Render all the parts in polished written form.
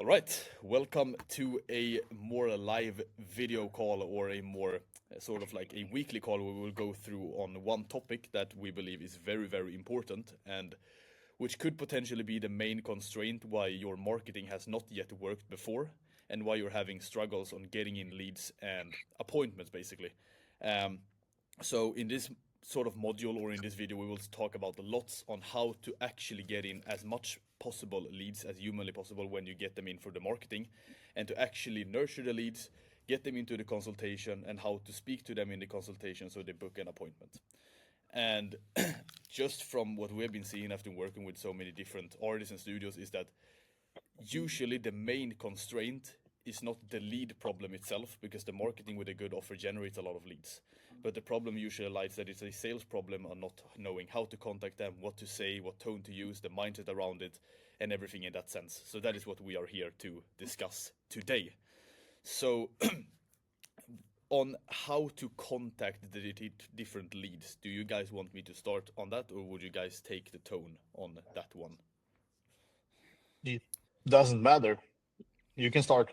All right, welcome to a more live video call or a more sort of like a weekly call where we will go through on one topic that we believe is very, very important and which could potentially be the main constraint why your marketing has not yet worked before and why you're having struggles on getting in leads and appointments, basically. Um, so in this sort of module or in this video, we will talk about lots on how to actually get in as much possible leads as humanly possible when you get them in for the marketing, and to actually nurture the leads, get them into the consultation, and how to speak to them in the consultation so they book an appointment. And just from what we've been seeing after working with so many different artists and studios is that usually the main constraint is not the lead problem itself, because the marketing with a good offer generates a lot of leads. But the problem usually lies that it's a sales problem on not knowing how to contact them, what to say, what tone to use, the mindset around it, and everything in that sense. So that is what we are here to discuss today. So on how to contact the different leads, do you guys want me to start on that, or would you guys take the tone on that one? It doesn't matter. You can start.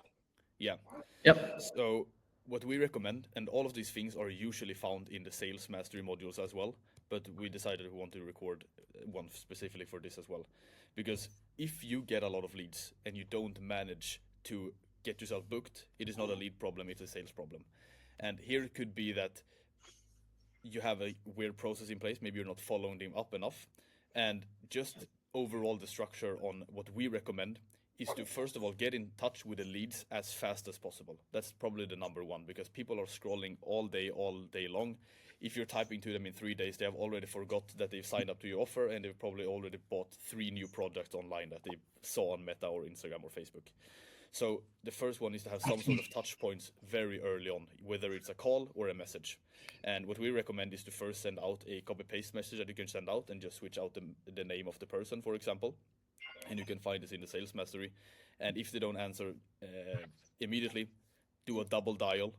Yeah. Yep. So what we recommend, and all of these things are usually found in the sales mastery modules as well, but we decided we want to record one specifically for this as well. Because if you get a lot of leads and you don't manage to get yourself booked, it is not a lead problem, it's a sales problem. And here it could be that you have a weird process in place, maybe you're not following them up enough. And just overall the structure on what we recommend is to first of all get in touch with the leads as fast as possible. That's probably the number one, because people are scrolling all day long. If you're typing to them in 3 days, they have already forgot that they've signed up to your offer, and they've probably already bought 3 new products online that they saw on Meta or Instagram or Facebook. So the first one is to have some sort of touch points very early on, whether it's a call or a message. And what we recommend is to first send out a copy-paste message that you can send out and just switch out the name of the person, for example. And you can find this in the sales mastery. And if they don't answer immediately, do a double dial.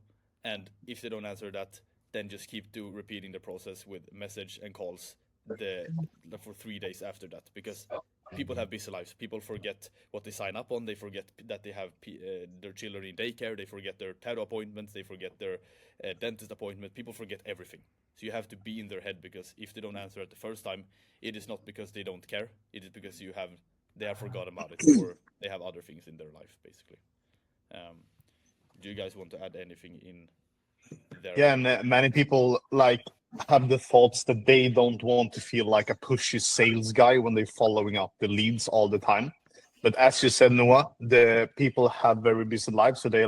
And if they don't answer that, then just keep repeating the process with message and calls for 3 days after that, because people have busy lives. People forget what they sign up on. They forget that they have their children in daycare. They forget their tattoo appointments. They forget their dentist appointment. People forget everything. So you have to be in their head, because if they don't answer at the first time, it is not because they don't care. It is because they have forgotten about it, or they have other things in their life, basically. Do you guys want to add anything in there? Yeah, and many people have the thoughts that they don't want to feel like a pushy sales guy when they're following up the leads all the time. But as you said, Noah, the people have very busy lives, so they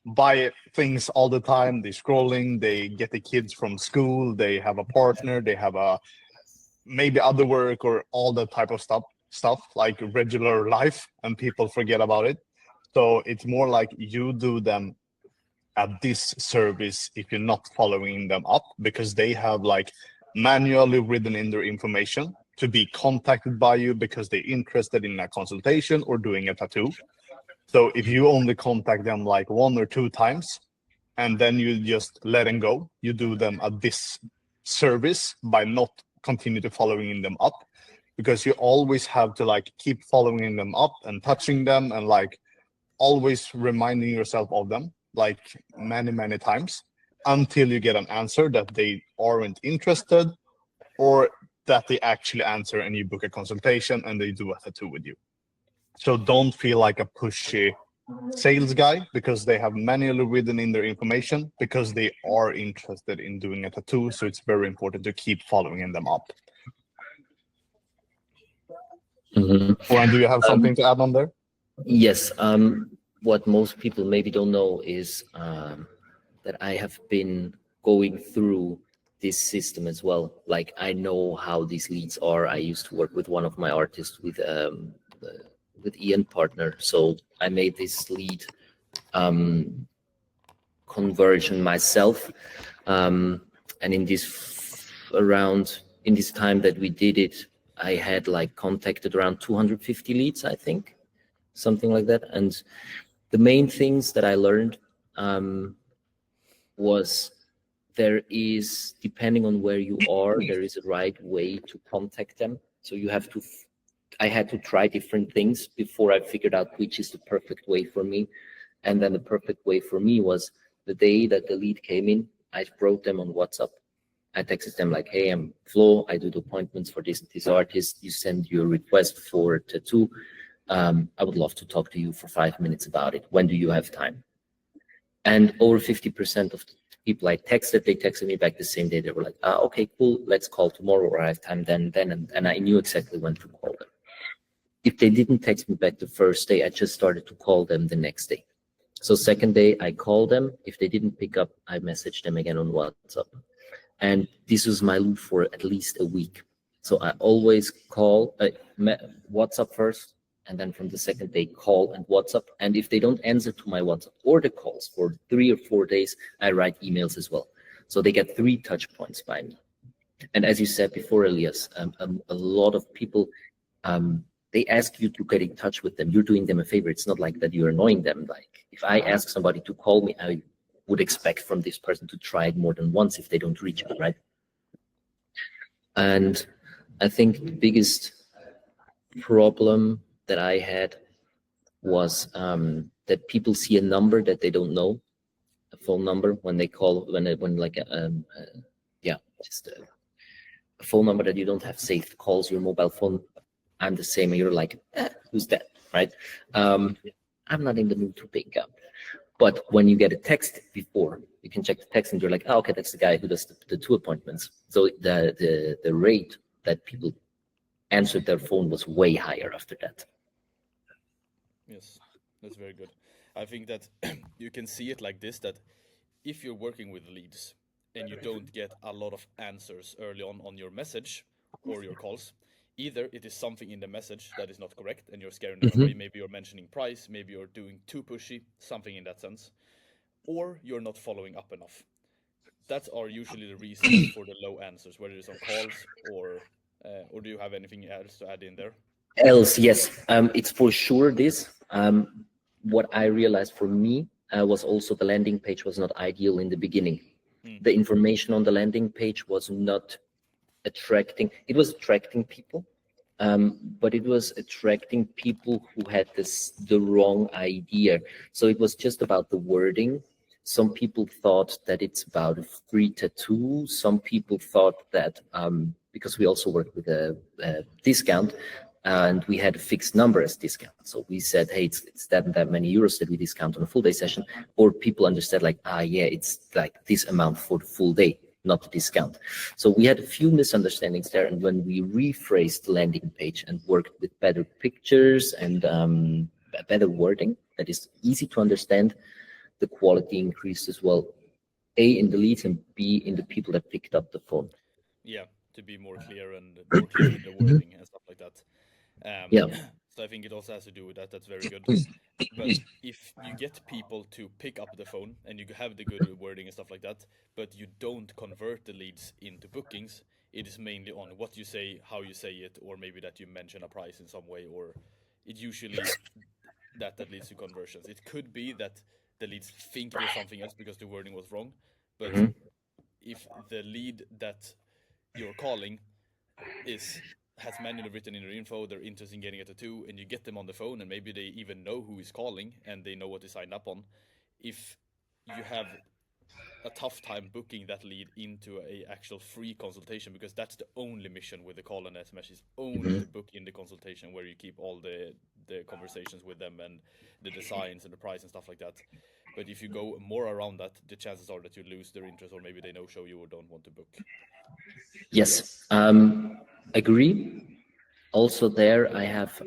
buy things all the time. They're scrolling, they get the kids from school, they have a partner, they have maybe other work or all that type of stuff like regular life, and people forget about it. So it's more like you do them a disservice if you're not following them up, because they have manually written in their information to be contacted by you because they're interested in a consultation or doing a tattoo. So if you only contact them 1 or 2 times and then you just let them go, you do them a disservice by not continue to following them up, because you always have to keep following them up and touching them and always reminding yourself of them many times until you get an answer that they aren't interested, or that they actually answer and you book a consultation and they do a tattoo with you. So don't feel like a pushy sales guy because they have manually written in their information, because they are interested in doing a tattoo. So it's very important to keep following them up. Oran, do you have something to add on there? Yes. What most people maybe don't know is that I have been going through this system as well. I know how these leads are. I used to work with one of my artists with Ian Partner. So I made this lead conversion myself. And in this time that we did it, I had contacted around 250 leads, I think, something like that. And the main things that I learned was there is, depending on where you are, there is a right way to contact them. So you have to I had to try different things before I figured out which is the perfect way for me. And then the perfect way for me was the day that the lead came in, I wrote them on WhatsApp. I texted them like, hey, I'm Flo. I do the appointments for this artist. You send your request for tattoo. I would love to talk to you for 5 minutes about it. When do you have time? And over 50% of the people I texted, they texted me back the same day. They were like, okay, cool. Let's call tomorrow, or I have time then. And I knew exactly when to call them. If they didn't text me back the first day, I just started to call them the next day. So second day, I called them. If they didn't pick up, I messaged them again on WhatsApp. And this was my loop for at least a week. So I always call WhatsApp first, and then from the second day, call and WhatsApp. And if they don't answer to my WhatsApp or the calls for 3 or 4 days, I write emails as well. So they get 3 touch points by me. And as you said before, Elias, a lot of people, they ask you to get in touch with them. You're doing them a favor. It's not like that you're annoying them. Like if I ask somebody to call me, I would expect from this person to try it more than once if they don't reach me, right? And I think the biggest problem that I had was that people see a number that they don't know, a phone number when they call, just a phone number that you don't have saved calls your mobile phone. I'm the same, and you're like, who's that, right? I'm not in the mood to pick up. But when you get a text before, you can check the text and you're like, okay, that's the guy who does the 2 appointments. So the rate that people answered their phone was way higher after that. Yes, that's very good. I think that you can see it like this, that if you're working with leads and you don't get a lot of answers early on your message or your calls, either it is something in the message that is not correct and you're scaring them away. Maybe you're mentioning price, maybe you're doing too pushy, something in that sense, or you're not following up enough. That are usually the reasons for the low answers, whether it's on calls or do you have anything else to add in there? Yes, it's for sure this. What I realized for me was also the landing page was not ideal in the beginning. The information on the landing page was not attracting. It was attracting people, but it was attracting people who had the wrong idea. So it was just about the wording. Some people thought that it's about a free tattoo. Some people thought that because we also work with a discount, and we had a fixed number as discount. So we said, hey, it's that and that many euros that we discount on a full day session. Or people understood like, it's like this amount for the full day, not the discount. So we had a few misunderstandings there. And when we rephrased the landing page and worked with better pictures and better wording that is easy to understand, the quality increased as well. A, in the leads, and B, in the people that picked up the phone. Yeah, to be more clear and more clear in the wording and stuff like that. So I think it also has to do with that. That's very good. But if you get people to pick up the phone and you have the good wording and stuff like that, but you don't convert the leads into bookings, it is mainly on what you say, how you say it, or maybe that you mention a price in some way, or it usually that leads to conversions. It could be that the leads think there's something else because the wording was wrong, but if the lead that you're calling has manually written in their info, they're interested in getting a tattoo, and you get them on the phone, and maybe they even know who is calling and they know what they signed up on. If you have a tough time booking that lead into a actual free consultation, because that's the only mission with the call and SMS is only to book in the consultation where you keep all the conversations with them and the designs and the price and stuff like that. But if you go more around that, the chances are that you lose their interest, or maybe they no-show you or don't want to book. Yes, agree. Also there, I have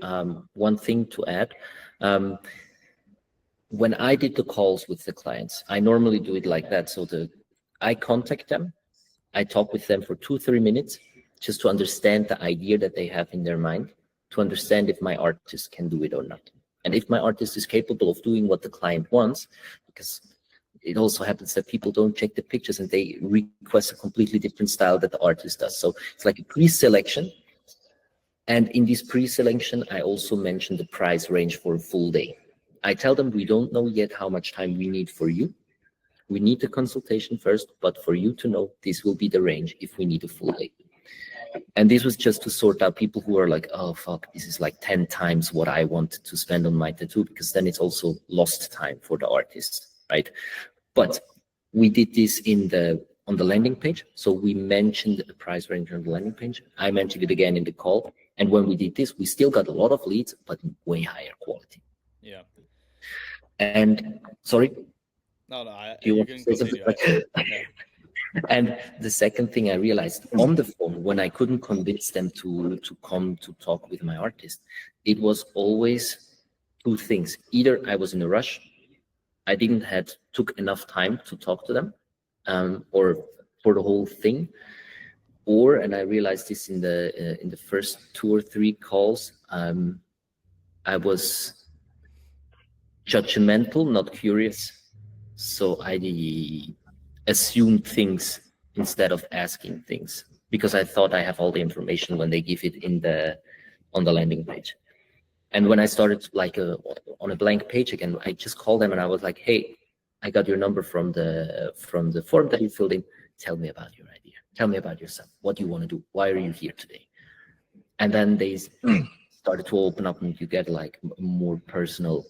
one thing to add. When I did the calls with the clients, I normally do it like that. So I contact them, I talk with them for 2-3 minutes, just to understand the idea that they have in their mind, to understand if my artist can do it or not. And if my artist is capable of doing what the client wants, because it also happens that people don't check the pictures and they request a completely different style that the artist does. So it's like a pre-selection. And in this pre-selection, I also mentioned the price range for a full day. I tell them we don't know yet how much time we need for you. We need the consultation first, but for you to know, this will be the range if we need a full day. And this was just to sort out people who are like, oh fuck, this is like 10 times what I wanted to spend on my tattoo, because then it's also lost time for the artist, right? But we did this on the landing page. So we mentioned the price range on the landing page. I mentioned it again in the call. And when we did this, we still got a lot of leads, but way higher quality. Yeah. And sorry, No, you you want can to say continue. something? Yeah. And the second thing I realized on the phone, when I couldn't convince them to come to talk with my artist, it was always two things. Either I was in a rush, I didn't took enough time to talk to them, or for the whole thing, or, and I realized this in the first 2 or 3 calls, I was judgmental, not curious. So I assumed things instead of asking things, because I thought I have all the information when they give it on the landing page. And when I started like on a blank page again, I just called them and I was like, hey, I got your number from the form that you filled in. Tell me about your idea. Tell me about yourself. What do you want to do? Why are you here today? And then they started to open up, and you get like a more personal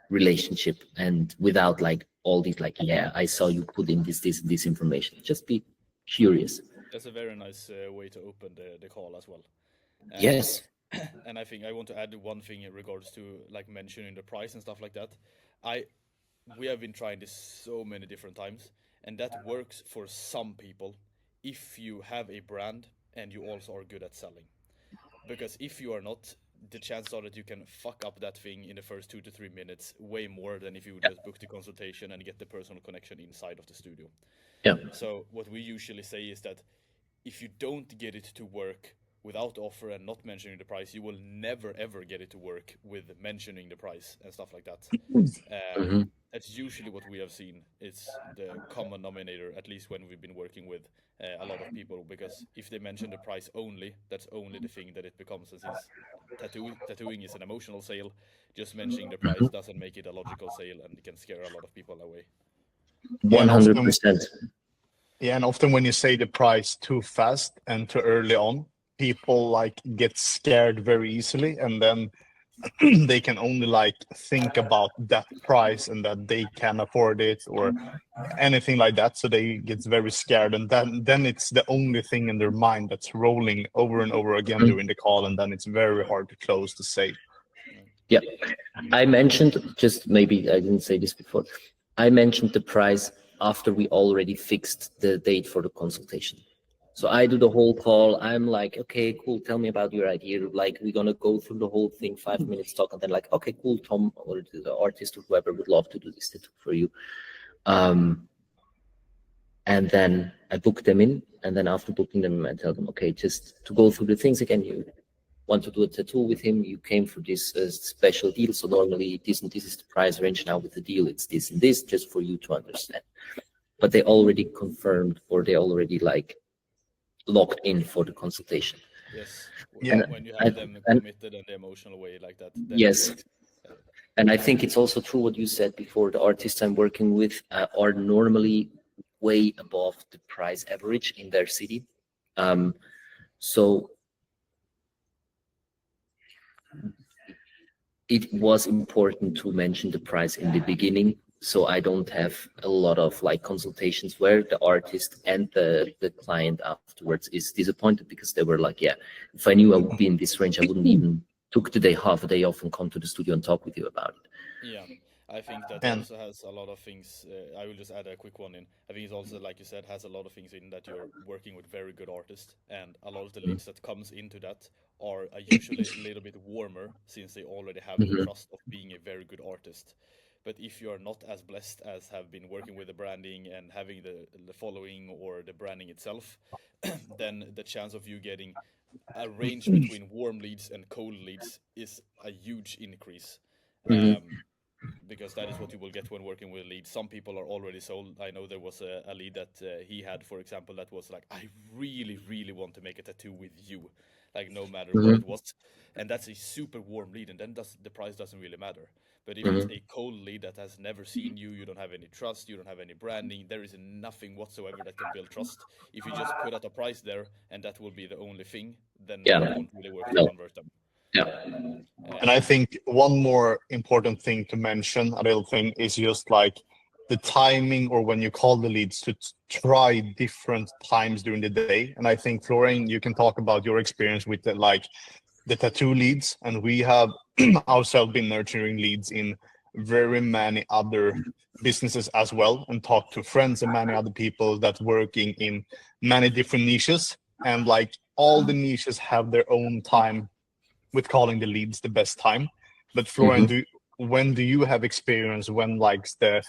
relationship, and without like all these like, yeah, I saw you put in this information. Just be curious. That's a very nice way to open the call as well. Yes. And I think I want to add one thing in regards to like mentioning the price and stuff like that. We have been trying this so many different times, and that works for some people if you have a brand and you also are good at selling. Because if you are not, the chances are that you can fuck up that thing in the first 2 to 3 minutes way more than if you would just book the consultation and get the personal connection inside of the studio. Yeah. So what we usually say is that if you don't get it to work without offer and not mentioning the price, you will never ever get it to work with mentioning the price and stuff like that. That's usually what we have seen. It's the common denominator, at least when we've been working with a lot of people, because if they mention the price only, that's only the thing that it becomes. And since tattooing is an emotional sale, just mentioning the price doesn't make it a logical sale, and it can scare a lot of people away. 100%. Yeah, and often when you say the price too fast and too early on, people like get scared very easily, and then they can only like think about that price and that they can afford it or anything like that. So they get very scared, and then it's the only thing in their mind that's rolling over and over again during the call, and then it's very hard to close the sale. Yeah, I mentioned, just maybe I didn't say this before, I mentioned the price after we already fixed the date for the consultation. So I do the whole call. I'm like, okay, cool. Tell me about your idea. Like, we're going to go through the whole thing, 5 minutes talk. And then like, okay, cool. Tom or the artist or whoever would love to do this tattoo for you. And then I book them in. And then after booking them, I tell them, okay, just to go through the things again, you want to do a tattoo with him. You came for this special deal. So normally this and this is the price range. Now with the deal, it's this and this, just for you to understand. But they already confirmed, or they already like locked in for the consultation. Yes. Yeah. When you have them committed in the emotional way like that. Yes. And I think it's also true what you said before. The artists I'm working with are normally way above the price average in their city. So it was important to mention the price in the beginning, so I don't have a lot of like consultations where the artist and the client afterwards is disappointed, because they were like, yeah, if I knew I would be in this range, I wouldn't even took the day, half a day off, and come to the studio and talk with you about it. Yeah, I think that also has a lot of things. I will just add a quick one in. I think it's also, like you said, has a lot of things in that you're working with very good artists, and a lot of the leads that comes into that are usually a little bit warmer, since they already have the trust of being a very good artist. But if you are not as blessed as have been working with the branding and having the following or the branding itself, then the chance of you getting a range between warm leads and cold leads is a huge increase. Because that is what you will get when working with leads. Some people are already sold. I know there was a lead that he had, for example, that was like, I really, really want to make a tattoo with you. like no matter what Mhm. it was, and that's a super warm lead, and then the price doesn't really matter. But if it's Mhm. a cold lead that has never seen you, you don't have any trust, you don't have any branding, there is nothing whatsoever that can build trust. If you just put out a price there and that will be the only thing, then it Yeah. won't really work to No. convert them. Yeah. And I Um, think one more important thing to mention, a little thing, is just like the timing or when you call the leads to try different times during the day. And I think Florian, you can talk about your experience with the, like the tattoo leads, and we have ourselves been nurturing leads in very many other businesses as well, and talk to friends and many other people that working in many different niches, and like all the niches have their own time with calling the leads the best time. But Florian, Mhm. when do you have experience when like the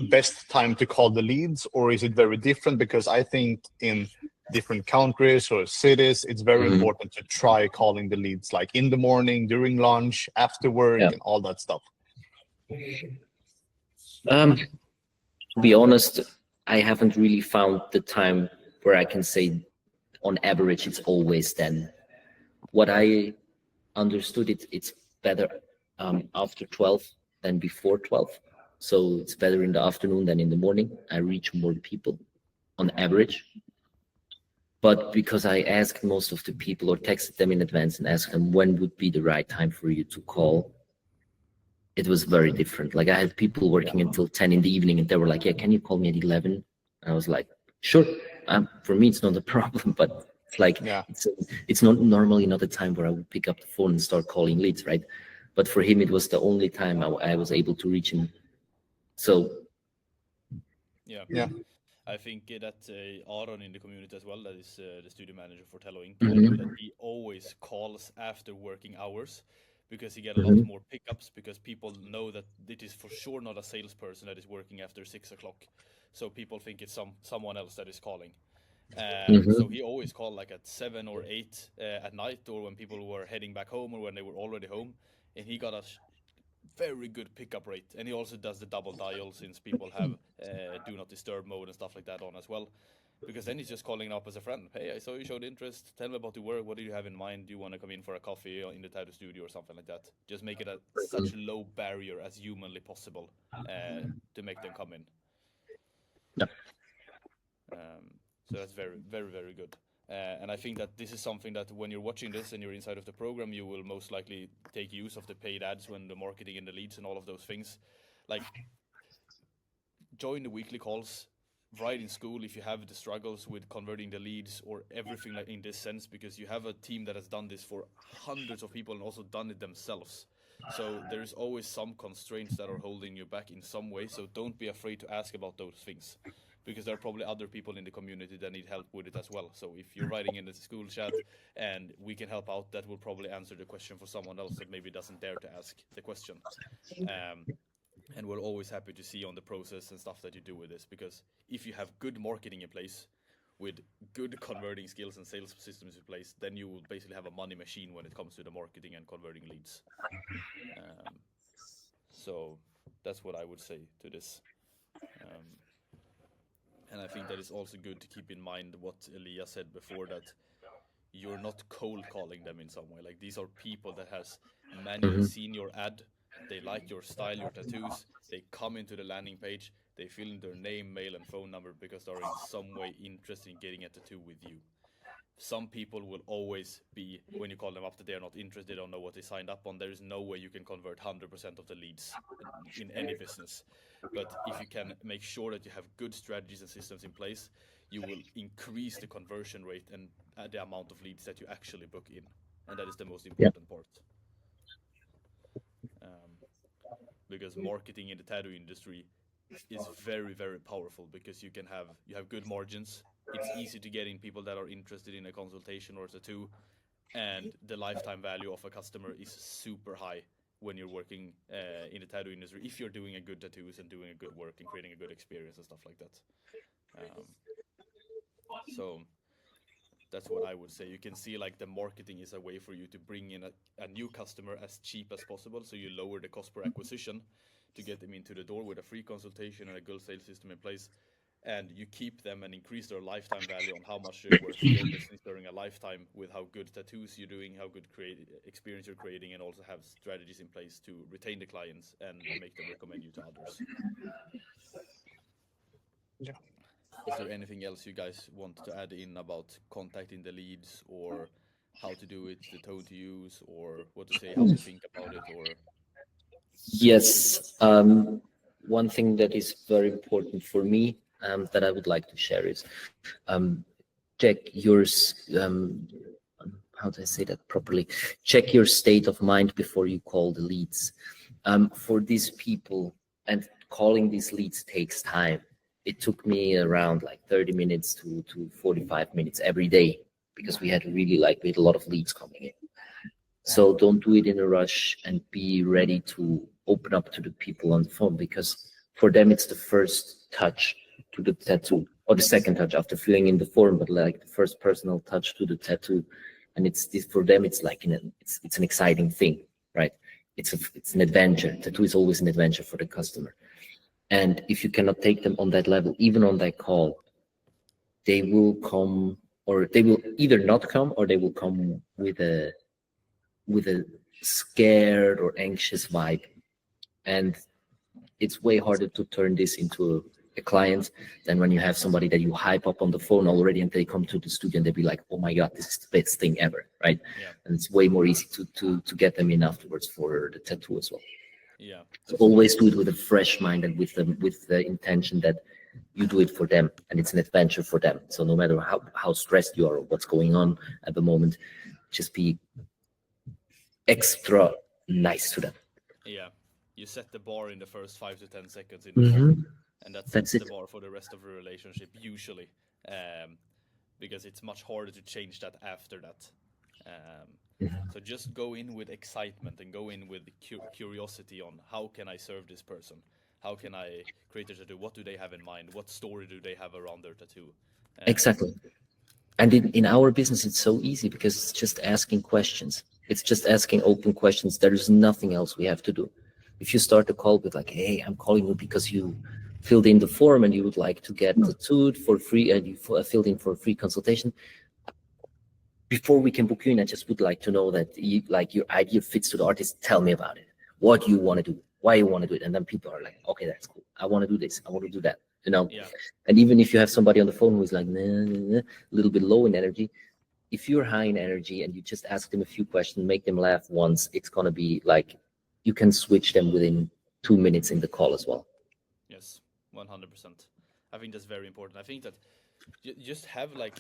best time to call the leads, or is it very different? Because I think in different countries or cities, it's very Mhm. important to try calling the leads like in the morning, during lunch, after work, Yeah. and all that stuff. To be honest, I haven't really found the time where I can say on average it's always then. What I understood, it's better after 12 than before 12. So it's better in the afternoon than in the morning. I reach more people on average. But because I asked most of the people or texted them in advance and asked them when would be the right time for you to call, it was very different. Like I had people working until 10 in the evening and they were like, yeah, can you call me at 11? And I was like, sure. For me, it's not a problem, but it's like, Yeah. it's not normally not a time where I would pick up the phone and start calling leads, right? But for him, it was the only time I was able to reach him. So, yeah. Yeah. I think that Aron in the community as well, that is the studio manager for Tello Inc. I know that mhm, he always calls after working hours because he get a lot mhm, more pickups because people know that it is for sure not a salesperson that is working after 6 o'clock. So people think it's someone else that is calling. So mhm, he always called like at 7 or 8 at night, or when people were heading back home, or when they were already home, and he got a very good pickup rate. And he also does the double dial since people have do not disturb mode and stuff like that on as well. Because then he's just calling up as a friend. Hey, I saw you showed interest. Tell me about the work. What do you have in mind? Do you want to come in for a coffee in the tattoo studio or something like that? Just make it a such low barrier as humanly possible to make them come in. yeah, So that's very, very, very good. And I think that this is something that when you're watching this and you're inside of the program, you will most likely take use of the paid ads when the marketing and the leads and all of those things. Like join the weekly calls, right in school if you have the struggles with converting the leads or everything like in this sense, because you have a team that has done this for hundreds of people and also done it themselves. So there is always some constraints that are holding you back in some way. So don't be afraid to ask about those things, because there are probably other people in the community that need help with it as well. So if you're writing in the school chat and we can help out, that will probably answer the question for someone else that maybe doesn't dare to ask the question. Um, and we're always happy to see on the process and stuff that you do with this, because if you have good marketing in place with good converting skills and sales systems in place, then you will basically have a money machine when it comes to the marketing and converting leads. So that's what I would say to this. um, and I think that is also good to keep in mind what Elias said before, that you're not cold calling them in some way. Like these are people that has manually mhm, seen your ad, they like your style, your tattoos, they come into the landing page, they fill in their name, mail, and phone number because they're in some way interested in getting a tattoo with you. Some people will always be, when you call them up, that they are not interested, they don't know what they signed up on. There is no way you can convert 100% of the leads in any business. But if you can make sure that you have good strategies and systems in place, you will increase the conversion rate and the amount of leads that you actually book in. And that is the most yeah, important part. Um, because marketing in the tattoo industry is very, very powerful, because you have good margins. It's easy to get in people that are interested in a consultation or a tattoo, and the lifetime value of a customer is super high when you're working in the tattoo industry, if you're doing a good tattoos and doing a good work and creating a good experience and stuff like that. um, so that's what I would say. You can see like the marketing is a way for you to bring in a new customer as cheap as possible, so you lower the cost per acquisition to get them into the door with a free consultation and a good sales system in place. and you keep them and increase their lifetime value on how much they're worth to your business during a lifetime, with how good tattoos you're doing, how good experience you're creating, and also have strategies in place to retain the clients and make them recommend you to others. Yeah. Is there anything else you guys want to add in about contacting the leads, or how to do it, the tone to use, or what to say, how to think about it, or? Yes. One thing that is very important for me, that I would like to share is, check your, how do I say that properly? Check your state of mind before you call the leads. For these people, and calling these leads takes time. It took me around like 30 minutes to 45 minutes every day, because we had a lot of leads coming in. So don't do it in a rush, and be ready to open up to the people on the phone, because for them it's the first touch to the tattoo, or the second touch after filling in the form, but like the first personal touch to the tattoo. And it's for them, it's like it's an exciting thing, right? It's an adventure. Tattoo is always an adventure for the customer. And if you cannot take them on that level, even on that call, they will come, or they will either not come, or they will come with a scared or anxious vibe. And it's way harder to turn this into a client than when you have somebody that you hype up on the phone already, and they come to the studio and they be like, oh my God, this is the best thing ever, right? Yeah. And it's way more easy to get them in afterwards for the tattoo as well. Yeah. So always do it with a fresh mind, and with the intention that you do it for them, and it's an adventure for them. So no matter how stressed you are or what's going on at the moment, just be extra nice to them. Yeah. You set the bar in the first 5 to 10 seconds in the call, and that sets the bar for the rest of the relationship usually, because it's much harder to change that after that. So just go in with excitement, and go in with curiosity on, how can I serve this person? How can I create a tattoo? What do they have in mind? What story do they have around their tattoo? Exactly. And in our business, it's so easy, because it's just asking questions. It's just asking open questions. There is nothing else we have to do. If you start a call with like, hey, I'm calling you because you filled in the form and you would like to get tattooed for free, and you filled in for a free consultation, before we can book you in, I just would like to know that your idea fits to the artist. Tell me about it. What you want to do, why you want to do it. And then people are like, okay, that's cool. I want to do this. I want to do that. Yeah. And even if you have somebody on the phone who is like, a little bit low in energy, if you're high in energy and you just ask them a few questions, make them laugh once, it's going to be like, you can switch them within 2 minutes in the call as well. Yes, 100%. I think that's very important. I think that you just have like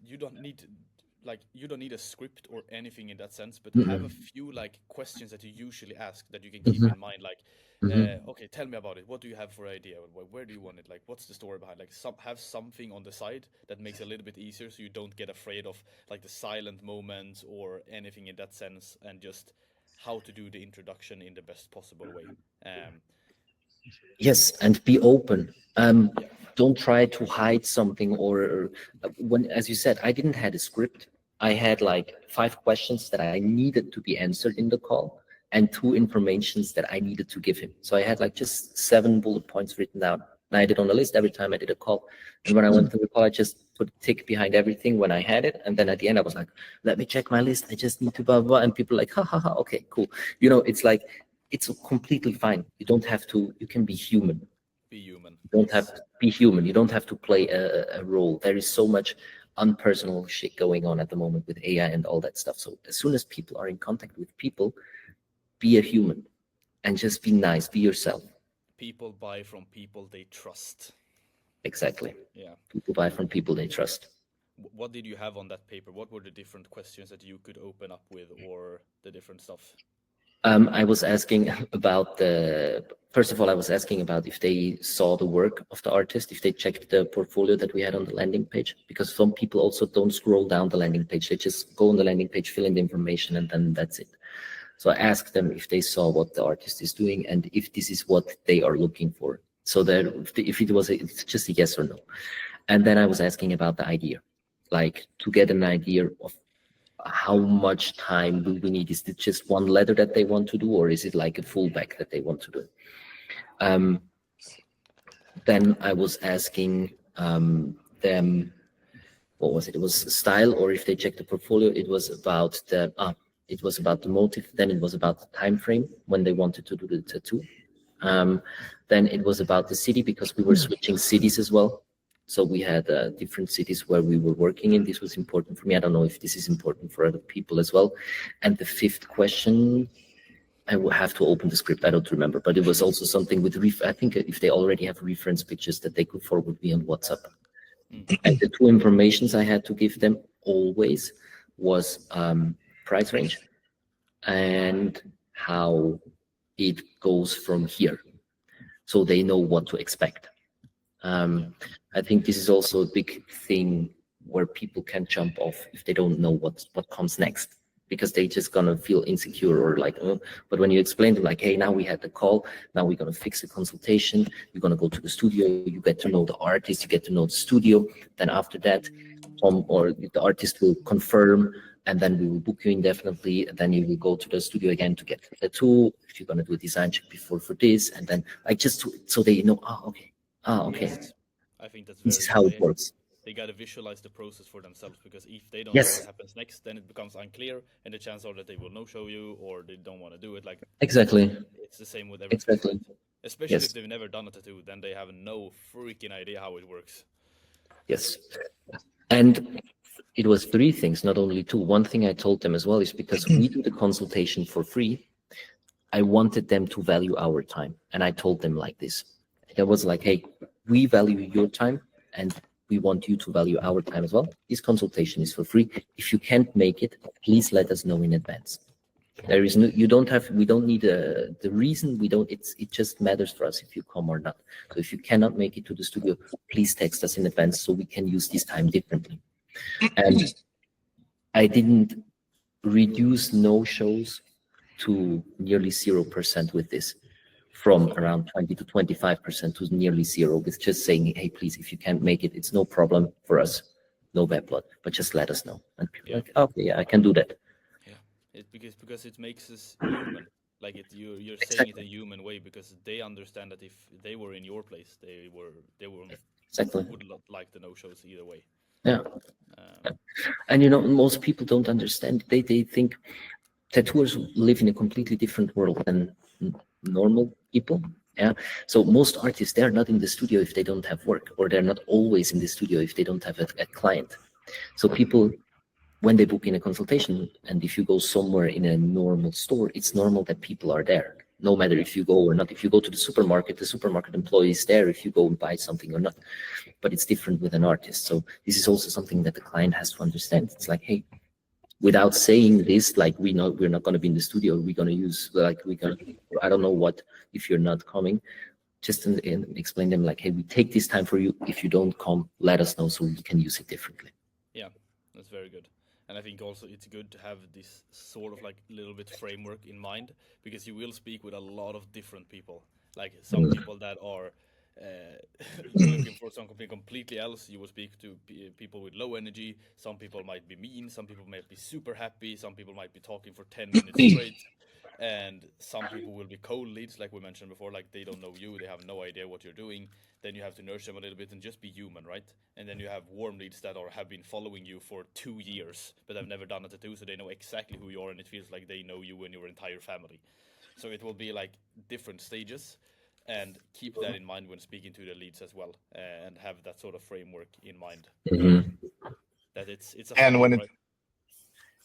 you don't need a script or anything in that sense, but have a few like questions that you usually ask that you can keep in mind, like, okay, tell me about it. What do you have for idea? Where do you want it? Like, what's the story behind? Like, have something on the side that makes it a little bit easier, so you don't get afraid of like the silent moments or anything in that sense, and just how to do the introduction in the best possible way. Yes, and be open. Don't try to hide something, or when, as you said, I didn't have a script. I had like 5 questions that I needed to be answered in the call, and 2 informations that I needed to give him. So I had like just 7 bullet points written down. And I did on the list every time I did a call. And when I went to the call, I just put a tick behind everything when I had it. And then at the end, I was like, let me check my list. I just need to blah, blah. And people are like, ha, ha, ha. Okay, cool. It's like, it's completely fine. You don't have to, you can be human. Be human. You don't have to be human. You don't have to play a role. There is so much unpersonal shit going on at the moment with AI and all that stuff. So as soon as people are in contact with people, be a human and just be nice, be yourself. People buy from people they trust. Exactly. Yeah. People buy from people they trust. What did you have on that paper? What were the different questions that you could open up with, or the different stuff? I was asking about first of all, I was asking about if they saw the work of the artist, if they checked the portfolio that we had on the landing page, because some people also don't scroll down the landing page. They just go on the landing page, fill in the information, and then that's it. So I asked them if they saw what the artist is doing and if this is what they are looking for. So that if it was it's just a yes or no. And then I was asking about the idea, like to get an idea of how much time do we need? Is it just one letter that they want to do, or is it like a full back that they want to do? then I was asking them, what was it? It was style, or if they checked the portfolio, it was about the motive. Then it was about the time frame when they wanted to do the tattoo. Then it was about the city, because we were switching cities as well. So we had different cities where we were working in. This was important for me. I don't know if this is important for other people as well. And the fifth question, I will have to open the script. I don't remember, but it was also something with I think if they already have reference pictures that they could forward me on WhatsApp. And the two informations I had to give them always was price range and how it goes from here, so they know what to expect. I think this is also a big thing where people can jump off if they don't know what comes next, because they just gonna feel insecure or like, oh. But when you explain to them, like, hey, now we had the call, now we're gonna fix the consultation, you're gonna go to the studio, you get to know the artist, you get to know the studio. Then after that, or the artist will confirm, and then we will book you indefinitely. And then you will go to the studio again to get the tattoo. If you're gonna do a design check before for this, and then like just so they know, okay. Yes. I think that's This is how it works. They got to visualize the process for themselves, because if they don't Yes. know what happens next, then it becomes unclear, and the chances are that they will no show you, or they don't want to do it. Like, Exactly. it's the same with everything. Exactly. Especially Yes. if they've never done a tattoo, then they have no freaking idea how it works. Yes. And it was three things, not only two. One thing I told them as well is, because we do the consultation for free, I wanted them to value our time. And I told them like this. It was like, hey, we value your time, and we want you to value our time as well. This consultation is for free. If you can't make it, please let us know in advance. There is no, we don't need the reason. It just matters for us if you come or not. So if you cannot make it to the studio, please text us in advance so we can use this time differently. And I didn't reduce no-shows to nearly 0% with this, from around 20 to 25% to nearly zero, with just saying, hey, please, if you can't make it, it's no problem for us, no bad blood, but just let us know. And people are like, okay, yeah, I can do that. Yeah, because it makes us human. Like you're saying it in a human way, because they understand that if they were in your place, they would not like the no-shows either way. Yeah. And most people don't understand. They think tattooers live in a completely different world than normal people. Yeah. So most artists, they're not in the studio if they don't have work, or they're not always in the studio if they don't have a client. So people, when they book in a consultation, and if you go somewhere in a normal store, it's normal that people are there, no matter if you go or not. If you go to the supermarket employee is there if you go and buy something or not. But it's different with an artist. So this is also something that the client has to understand. It's like, hey, without saying this, like, we're not going to be in the studio, we're going to use, like, I don't know what, if you're not coming, just explain them like, hey, we take this time for you. If you don't come, let us know so we can use it differently. Yeah, that's very good. And I think also it's good to have this sort of like little bit framework in mind, because you will speak with a lot of different people. Like some people that are looking for something completely else. You will speak to people with low energy. Some people might be mean. Some people might be super happy. Some people might be talking for 10 minutes straight. And some people will be cold leads, like we mentioned before, like they don't know you, they have no idea what you're doing. Then you have to nurture them a little bit and just be human, right? And then you have warm leads that have been following you for 2 years, but have never done a tattoo, so they know exactly who you are, and it feels like they know you and your entire family. So it will be like different stages, and keep that in mind when speaking to the leads as well, and have that sort of framework in mind. That it's a And when right?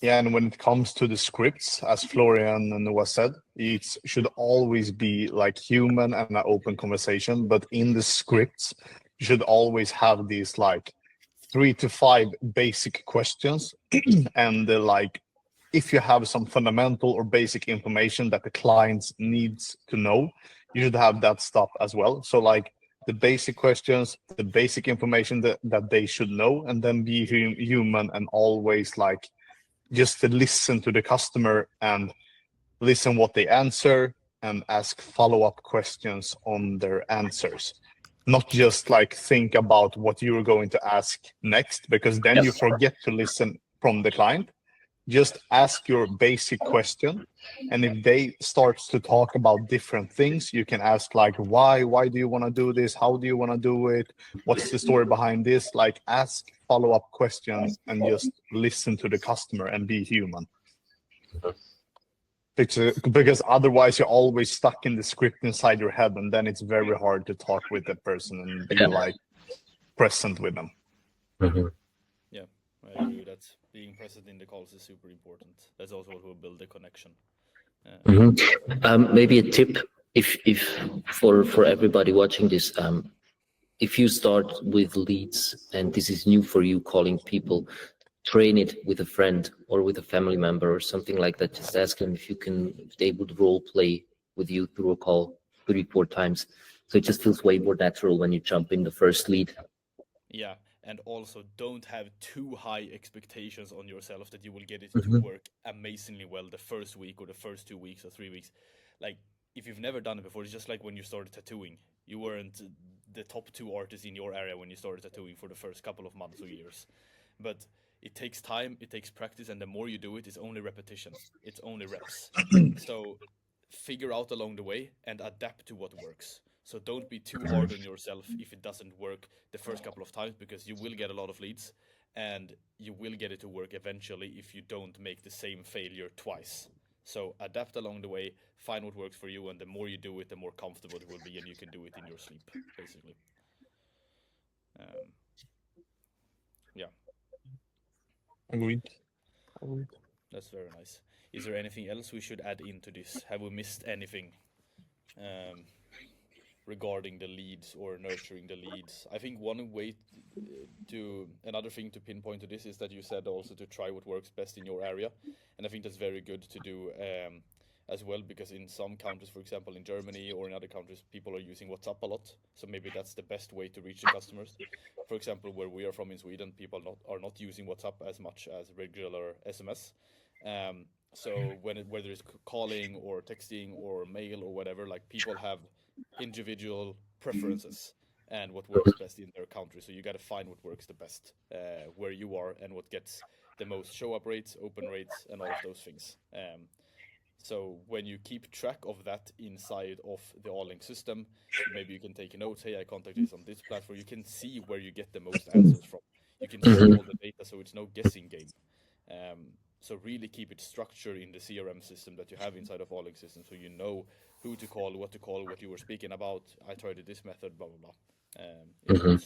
and when it comes to the scripts, as Florian and Noah said, it should always be like human and an open conversation. But in the scripts, you should always have these like 3 to 5 basic questions, and like, if you have some fundamental or basic information that the clients needs to know, you should have that stuff as well. So like the basic questions, the basic information that they should know, and then be human and always like just to listen to the customer and listen what they answer and ask follow-up questions on their answers. Not just like think about what you're going to ask next, because then you forget to listen from the client. just ask your basic question, and if they start to talk about different things, you can ask like, why do you want to do this, how do you want to do it, what's the story behind this, like ask follow-up questions and just listen to the customer and be human. Because otherwise you're always stuck in the script inside your head, and then it's very hard to talk with that person and be like present with them. Yeah, I agree that being present in the calls is super important. That's also what will build the connection. Maybe a tip, if for everybody watching this, if you start with leads and this is new for you, calling people, train it with a friend or with a family member or something like that. Just ask them if they would role play with you through a call 3-4 times. So it just feels way more natural when you jump in the first lead. Yeah, and also don't have too high expectations on yourself that you will get it to work amazingly well the first week or the first 2 weeks or 3 weeks. Like, if you've never done it before, it's just like when you started tattooing. You weren't the top 2 artists in your area when you started tattooing for the first couple of months or years. But it takes time, it takes practice, and the more you do it, it's only repetition. It's only reps. So figure out along the way and adapt to what works. So don't be too hard on yourself if it doesn't work the first couple of times, because you will get a lot of leads and you will get it to work eventually if you don't make the same failure twice. So adapt along the way, find what works for you, and the more you do it, the more comfortable it will be, and you can do it in your sleep, basically. Yeah. Agreed. That's very nice. Is there anything else we should add into this? Have we missed anything regarding the leads or nurturing the leads? I think one way another thing to pinpoint to this is that you said also to try what works best in your area. And I think that's very good to do as well, because in some countries, for example, in Germany or in other countries, people are using WhatsApp a lot. So maybe that's the best way to reach the customers. For example, where we are from in Sweden, people are not using WhatsApp as much as regular SMS. So whether it's calling or texting or mail or whatever, like people have individual preferences and what works best in their country. So you got to find what works the best where you are and what gets the most show up rates, open rates, and all of those things. So when you keep track of that inside of the All-Link system, maybe you can take notes. Hey, I contacted this on this platform. You can see where you get the most answers from. You can see all the data, so it's no guessing game. So really keep it structured in the CRM system that you have inside of All-Link system, so you know who to call, what you were speaking about. I tried this method, blah, blah, blah.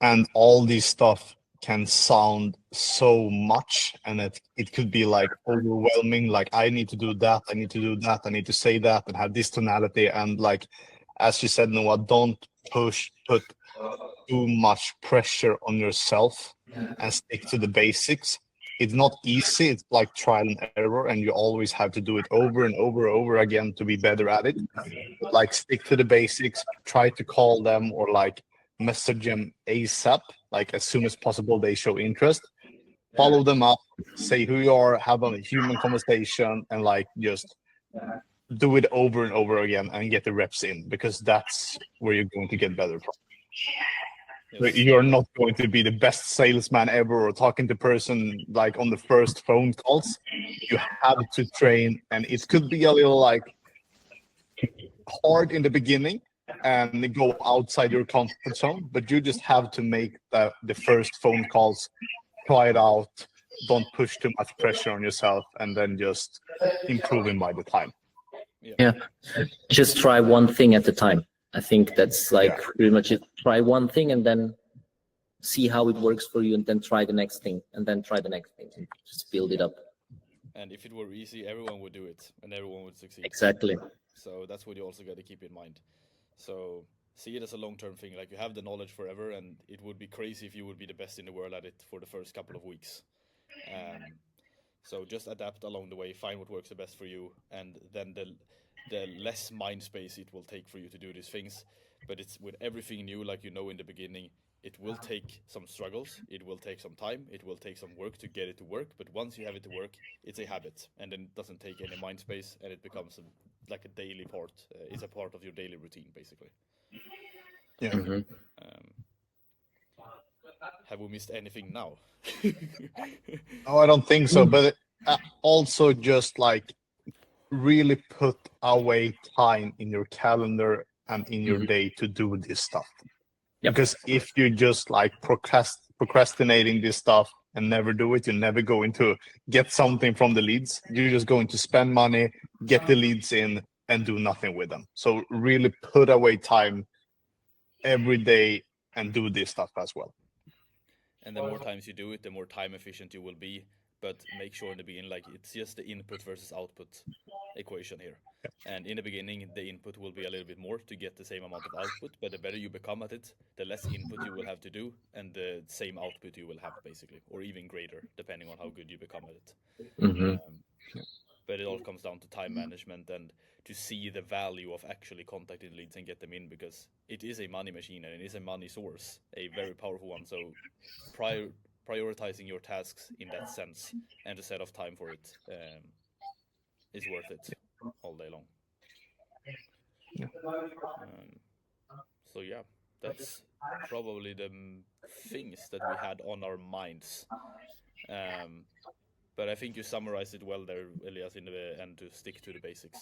And all this stuff can sound so much, and it could be like overwhelming, like I need to do that, I need to do that, I need to say that and have this tonality. And like, as you said, Noah, don't put too much pressure on yourself and stick to the basics. It's not easy. It's like trial and error, and you always have to do it over and over again to be better at it. But like, stick to the basics, try to call them or like message them ASAP, like as soon as possible they show interest. Follow them up, say who you are, have a human conversation, and like just do it over and over again and get the reps in, because that's where you're going to get better from. Yes. You're not going to be the best salesman ever or talking to person like on the first phone calls. You have to train, and it could be a little like hard in the beginning and go outside your comfort zone, but you just have to make the first phone calls, try it out, don't push too much pressure on yourself, and then just improving by the time. Yeah, just try one thing at a time. I think that's like pretty much it. Try one thing and then see how it works for you, and then try the next thing, and then try the next thing, and just build it up. And if it were easy, everyone would do it and everyone would succeed. Exactly. So that's what you also got to keep in mind. So see it as a long-term thing. Like, you have the knowledge forever, and it would be crazy if you would be the best in the world at it for the first couple of weeks. So just adapt along the way, find what works the best for you, and then the less mind space it will take for you to do these things. But it's with everything new, like in the beginning, it will take some struggles, it will take some time, it will take some work to get it to work. But once you have it to work, it's a habit, and then it doesn't take any mind space, and it becomes like a daily part. It's a part of your daily routine, basically. Yeah. Mm-hmm. Have we missed anything now? No, I don't think so. But Also just like really put away time in your calendar and in your day to do this stuff. Yep. Because if you just like procrastinating this stuff and never do it, you're never going to get something from the leads. You're just going to spend money, get the leads in, and do nothing with them. So really put away time every day and do this stuff as well. And the more times you do it, the more time efficient you will be. But make sure in the beginning, like it's just the input versus output equation here. And in the beginning, the input will be a little bit more to get the same amount of output. But the better you become at it, the less input you will have to do, and the same output you will have, basically, or even greater, depending on how good you become at it. But it all comes down to time management and to see the value of actually contacting leads and get them in, because it is a money machine and it is a money source, a very powerful one. So prioritizing your tasks in that sense and to set off time for it is worth it all day long. So yeah, that's probably the things that we had on our minds. But I think you summarized it well there, Elias, in the end, to stick to the basics.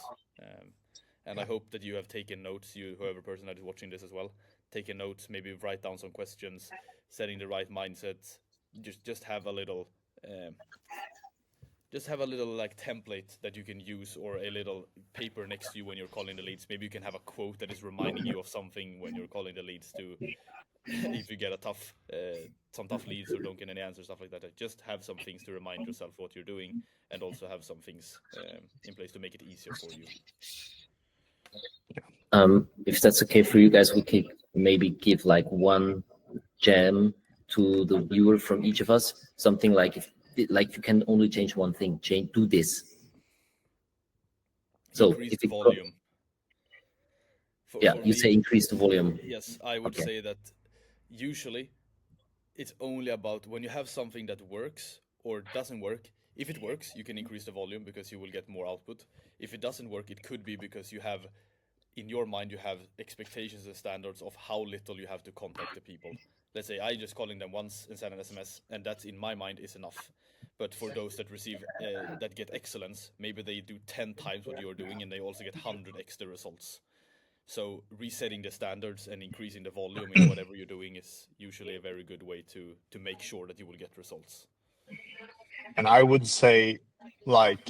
And I hope that you have taken notes, you, whoever person that is watching this as well, taken notes, maybe write down some questions, setting the right mindset. Just have a little, like template that you can use, or a little paper next to you when you're calling the leads. Maybe you can have a quote that is reminding you of something when you're calling the leads to. If you get some tough leads or don't get any answers, stuff like that, just have some things to remind yourself what you're doing, and also have some things in place to make it easier for you. If that's okay for you guys, we could maybe give like one gem to the viewer from each of us. Something like, if you can only change one thing, do this. So increase the volume. You say increase the volume. Yes, I would say that usually it's only about when you have something that works or doesn't work. If it works, you can increase the volume because you will get more output. If it doesn't work, it could be because you have, in your mind, you have expectations and standards of how little you have to contact the people. Let's say I just calling them once and send an SMS, and that's in my mind is enough. But for those that receive, that get excellence, maybe they do 10 times what you're doing, and they also get 100 extra results. So resetting the standards and increasing the volume in whatever you're doing is usually a very good way to make sure that you will get results. And I would say, like,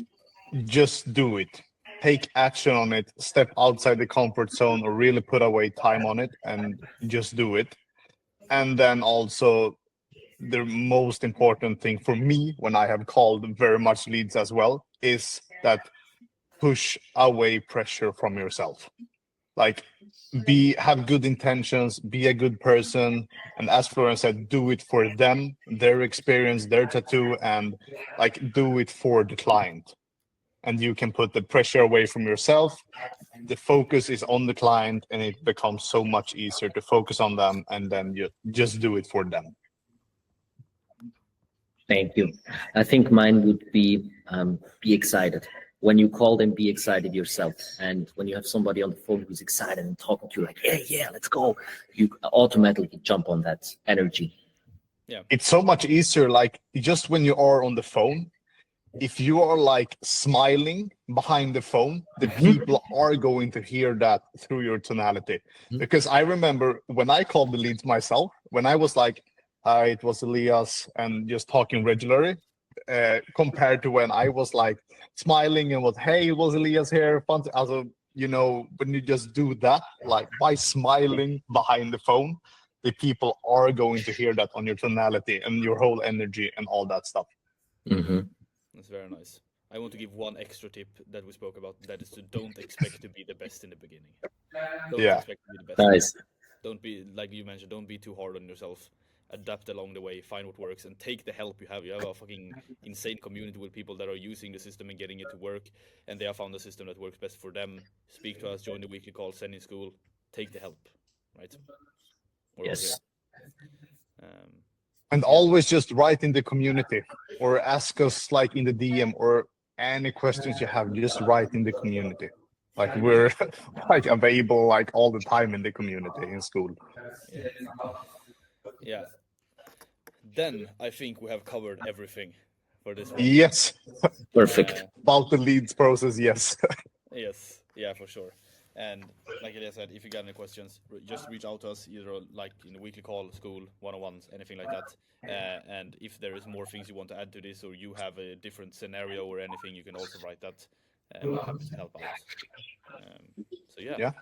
just do it. Take action on it. Step outside the comfort zone, or really put away time on it, and just do it. And then also, the most important thing for me when I have called very much leads as well is that push away pressure from yourself. Like, have good intentions, be a good person, and as Florian said, do it for them, their experience, their tattoo, and like do it for the client. And you can put the pressure away from yourself. The focus is on the client, and it becomes so much easier to focus on them, and then you just do it for them. Thank you. I think mine would be excited. When you call them, be excited yourself. And when you have somebody on the phone who's excited and talking to you like, yeah, let's go, you automatically jump on that energy. Yeah. It's so much easier, like just when you are on the phone, if you are like smiling behind the phone, the people are going to hear that through your tonality. Because I remember when I called the leads myself, when I was like, hi, it was Elias, and just talking regularly, compared to when I was like smiling and was, hey, it was Elias here, fun. Also, when you just do that, like by smiling behind the phone, the people are going to hear that on your tonality and your whole energy and all that stuff. That's very nice. I want to give one extra tip that we spoke about. That is to don't expect to be the best in the beginning. Don't expect to be the best. Nice. Don't be, like you mentioned, don't be too hard on yourself. Adapt along the way, find what works, and take the help you have. You have a fucking insane community with people that are using the system and getting it to work, and they have found a system that works best for them. Speak to us, join the weekly call, send in school, take the help, right? Yes. And always just write in the community or ask us like in the DM, or any questions you have, just write in the community. Like we're like available like all the time in the community in school. Yeah. Then I think we have covered everything for this one. Yes. Perfect. About the leads process, yes. Yes, yeah, for sure. And like Elias said, if you got any questions, just reach out to us either like in a weekly call, school, one-on-ones, anything like that. And if there is more things you want to add to this, or you have a different scenario or anything, you can also write that. We're happy to help out. So Yeah.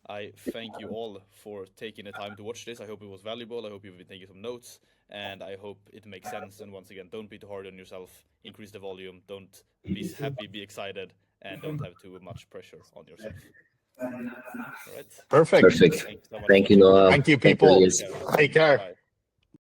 I thank you all for taking the time to watch this. I hope it was valuable. I hope you've been taking some notes, and I hope it makes sense. And once again, don't be too hard on yourself. Increase the volume. Don't be happy, be excited, and don't have too much pressure on yourself. All right. Perfect. Perfect. Thank you so much. Thank you, Noah. Thank you, people. Elias. Take care. Bye.